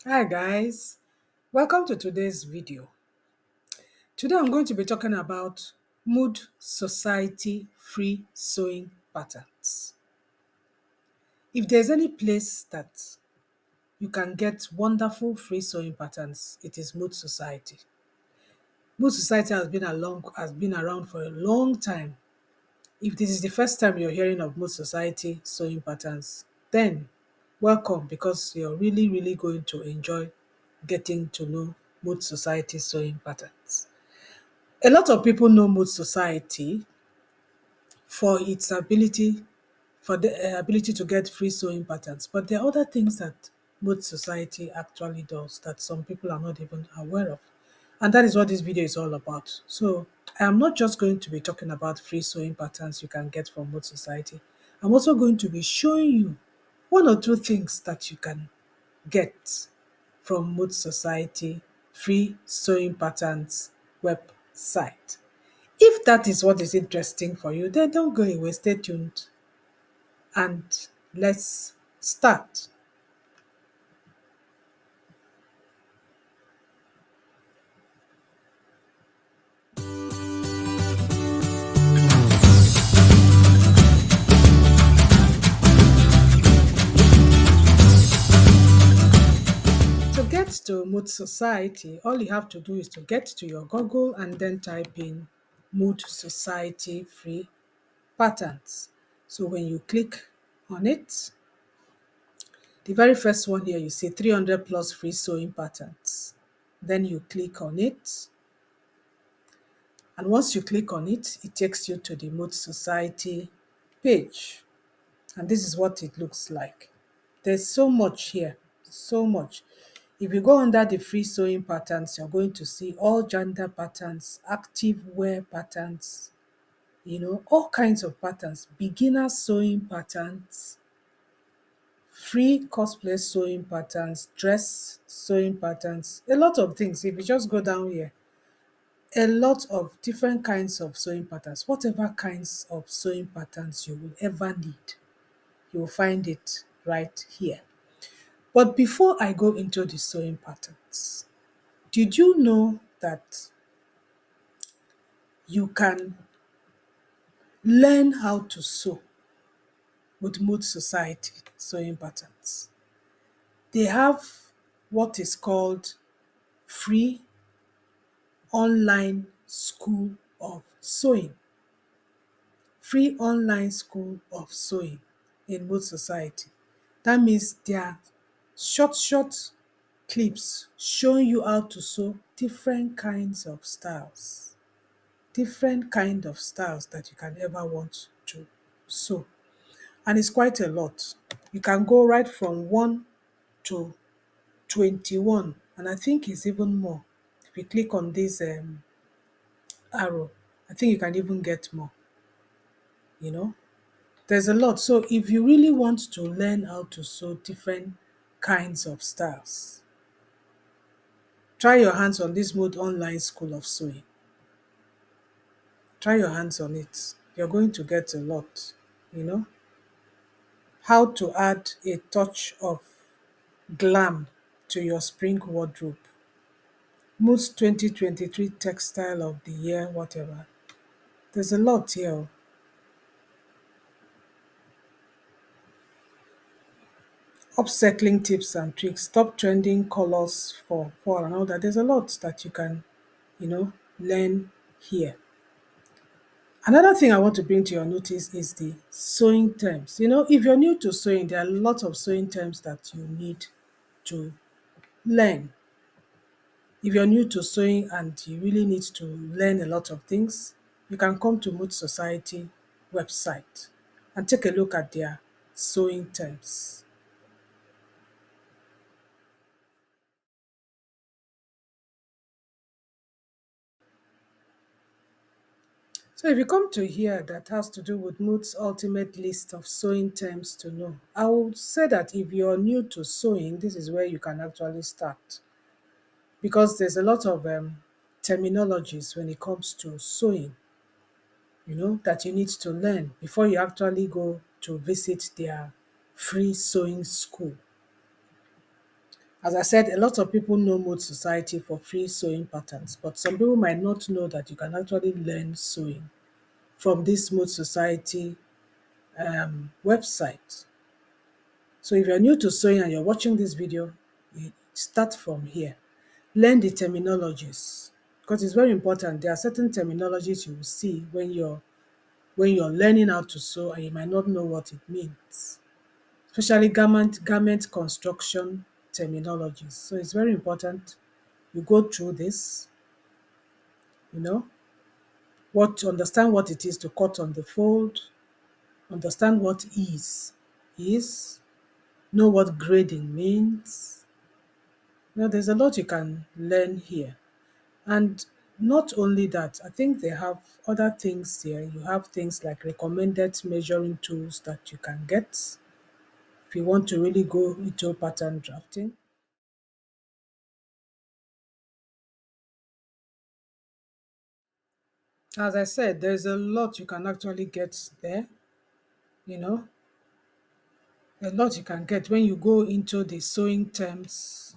Hi guys, welcome to today's video. Today I'm going to be talking about Mood Society free sewing patterns. If there's any place that you can get wonderful free sewing patterns, it is Mood Society. Mood Society has been around for a long time. If this is the first time you're hearing of Mood Society sewing patterns, then welcome because you're really going to enjoy getting to know Mood Society sewing patterns. A lot of people know Mood Society for its ability to get free sewing patterns, but there are other things that Mood Society actually does that some people are not even aware of. And that is what this video is all about. So I am not just going to be talking about free sewing patterns you can get from Mood Society. I'm also going to be showing you one or two things that you can get from Mood Society free sewing patterns website. If that is what is interesting for you, then don't go away, stay tuned and let's start. To get to Mood Society, all you have to do is to get to your Google and then type in Mood Society free patterns. So when you click on it, the very first one here, you see 300 plus free sewing patterns. Then you click on it. And once you click on it, it takes you to the Mood Society page. And this is what it looks like. There's so much here, so much. If you go under the free sewing patterns, you're going to see all gender patterns, active wear patterns, all kinds of patterns, beginner sewing patterns, free cosplay sewing patterns, dress sewing patterns, a lot of things. If you just go down here, a lot of different kinds of sewing patterns, whatever kinds of sewing patterns you will ever need, you will find it right here. But before I go into the sewing patterns, did you know that you can learn how to sew with Mood Society sewing patterns? They have what is called free online school of sewing. Free online school of sewing in Mood Society. That means they are short clips showing you how to sew different kinds of styles. Different kind of styles that you can ever want to sew. And it's quite a lot. You can go right from 1 to 21, and I think it's even more. If you click on this arrow, I think you can even get more, you know. There's a lot. So if you really want to learn how to sew different kinds of styles, try your hands on this Mode Online School of Sewing. Try your hands on it. You're going to get a lot, you know. How to add a touch of glam to your spring wardrobe. Moods 2023 Textile of the Year, whatever. There's a lot here. Upcycling tips and tricks, top trending colors for fall and all that. There's a lot that you can, learn here. Another thing I want to bring to your notice is the sewing terms. If you're new to sewing, there are a lot of sewing terms that you need to learn. If you're new to sewing and you really need to learn a lot of things, you can come to Mood Society website and take a look at their sewing terms. So if you come to here that has to do with Mood's ultimate list of sewing terms to know, I would say that if you're new to sewing, this is where you can actually start because there's a lot of terminologies when it comes to sewing, that you need to learn before you actually go to visit their free sewing school. As I said, a lot of people know Mode Society for free sewing patterns, but some people might not know that you can actually learn sewing from this Mode Society website. So if you're new to sewing and you're watching this video, you start from here. Learn the terminologies because it's very important. There are certain terminologies you will see when you're learning how to sew and you might not know what it means, especially garment construction terminologies. So it's very important you go through this, you know, understand what it is to cut on the fold, understand what is, know what grading means. There's a lot you can learn here. And not only that, I think they have other things here. You have things like recommended measuring tools that you can get if you want to really go into pattern drafting. As I said, there's a lot you can actually get there, you know, a lot you can get when you go into the sewing terms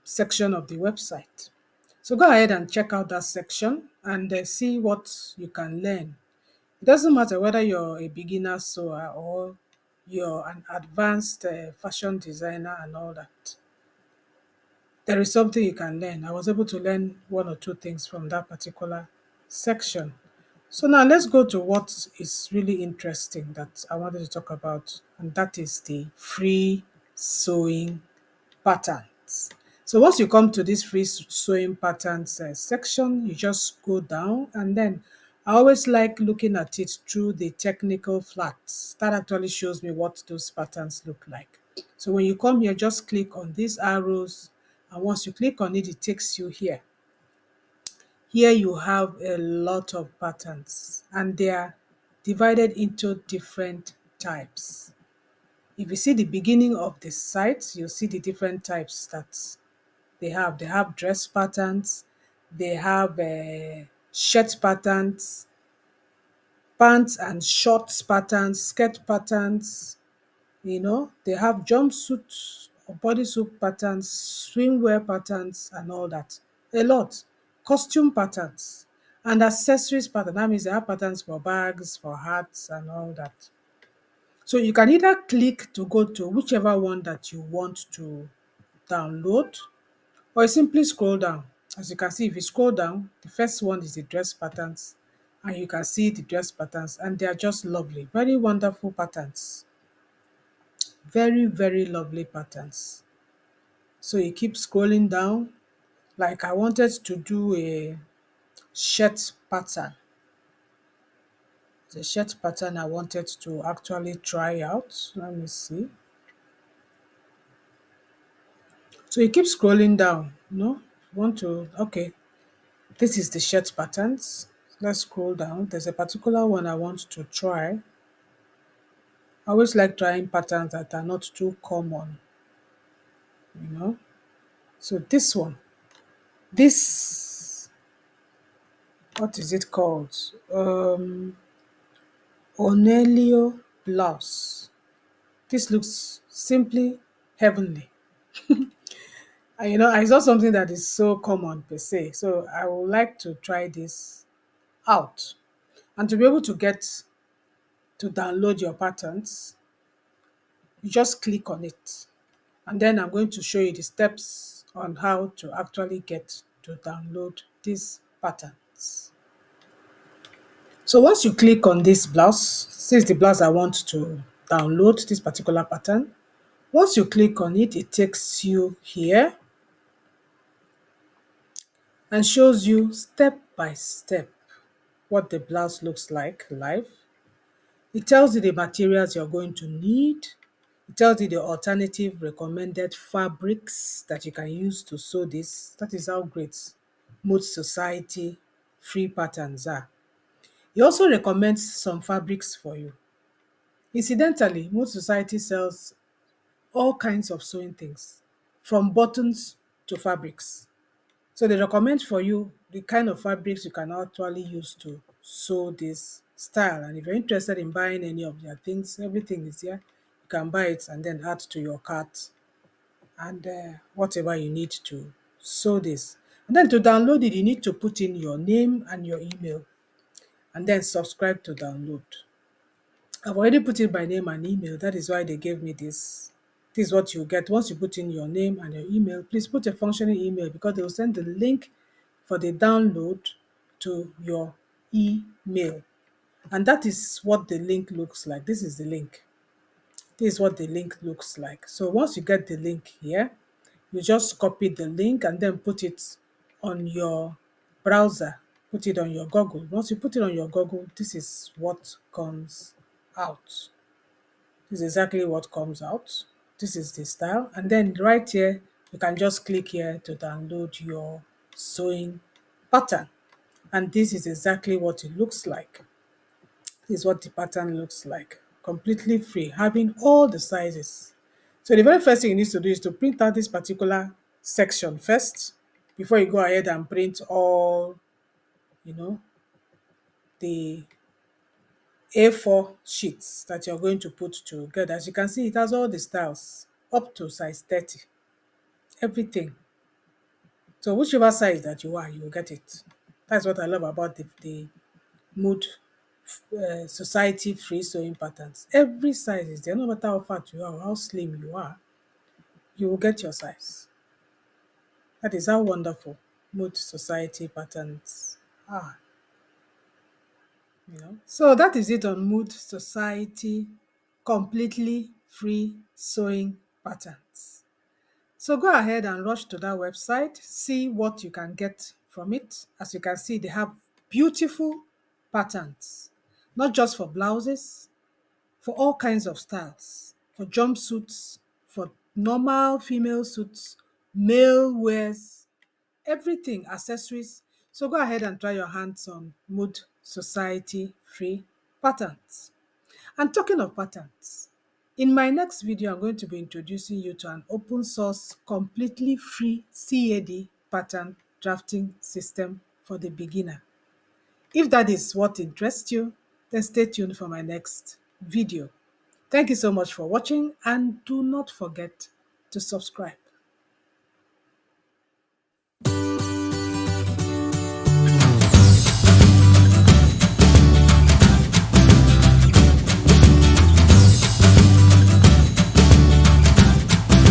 section of the website. So go ahead and check out that section and see what you can learn. It doesn't matter whether you're a beginner sewer or you're an advanced fashion designer and all that. There is something you can learn. I was able to learn one or two things from that particular section. So now let's go to what is really interesting that I wanted to talk about, and that is the free sewing patterns. So once you come to this free sewing patterns section, you just go down, and then I always like looking at it through the technical flags. That actually shows me what those patterns look like. So when you come here, just click on these arrows, and once you click on it, it takes you here. Here you have a lot of patterns, and they are divided into different types. If you see the beginning of the site, you'll see the different types that they have. They have dress patterns, they have shirt patterns, pants and shorts patterns, skirt patterns, they have jumpsuit or bodysuit patterns, swimwear patterns, and all that. A lot. Costume patterns and accessories pattern. That means they have patterns for bags, for hats, and all that. So you can either click to go to whichever one that you want to download, or you simply scroll down. As you can see, if you scroll down, the first one is the dress patterns, and you can see the dress patterns, and they are just lovely, very wonderful patterns. Very, very lovely patterns. So you keep scrolling down. Like I wanted to do a shirt pattern. The shirt pattern I wanted to actually try out. Let me see. So you keep scrolling down, want to, okay, this is the shirt patterns. Let's scroll down. There's a particular one I want to try. I always like trying patterns that are not too common, you know. So this one, this, what is it called? Ornelio blouse. This looks simply heavenly. And I saw something that is so common per se. So I would like to try this out. And to be able to get to download your patterns, you just click on it. And then I'm going to show you the steps on how to actually get to download these patterns. So once you click on this blouse, this is the blouse I want to download, this particular pattern. Once you click on it, it takes you here and shows you step by step what the blouse looks like live. It tells you the materials you're going to need. It tells you the alternative recommended fabrics that you can use to sew this. That is how great Mode Society free patterns are. It also recommends some fabrics for you. Incidentally, Mode Society sells all kinds of sewing things, from buttons to fabrics. So they recommend for you the kind of fabrics you can actually use to sew this style. And if you're interested in buying any of their things, everything is here. You can buy it and then add to your cart and whatever you need to sew this. And then to download it, you need to put in your name and your email and then subscribe to download. I've already put in my name and email. That is why they gave me this. This is what you get. Once you put in your name and your email, please put a functioning email because they will send the link for the download to your email. And that is what the link looks like. This is the link. This is what the link looks like. So once you get the link here, you just copy the link and then put it on your browser, put it on your Google. Once you put it on your Google, this is what comes out. This is exactly what comes out. This is the style. And then right here, you can just click here to download your sewing pattern. And this is exactly what it looks like. This is what the pattern looks like. Completely free, having all the sizes. So the very first thing you need to do is to print out this particular section first before you go ahead and print all, you know, the A4 sheets that you're going to put together. As you can see, it has all the styles up to size 30, everything. So whichever size that you are, you will get it. That's what I love about the Mood Society free sewing patterns. Every size is there, no matter how fat you are or how slim you are, you will get your size. That is how wonderful Mood Society patterns are. So that is it on Mood Society completely free sewing patterns. So go ahead and rush to that website, see what you can get from it. As you can see, they have beautiful patterns, not just for blouses, for all kinds of styles, for jumpsuits, for normal female suits, male wears, everything, accessories. So go ahead and try your hands on Mood Society free patterns. And talking of patterns, in my next video, I'm going to be introducing you to an open source, completely free CAD pattern drafting system for the beginner. If that is what interests you, then stay tuned for my next video. Thank you so much for watching and do not forget to subscribe.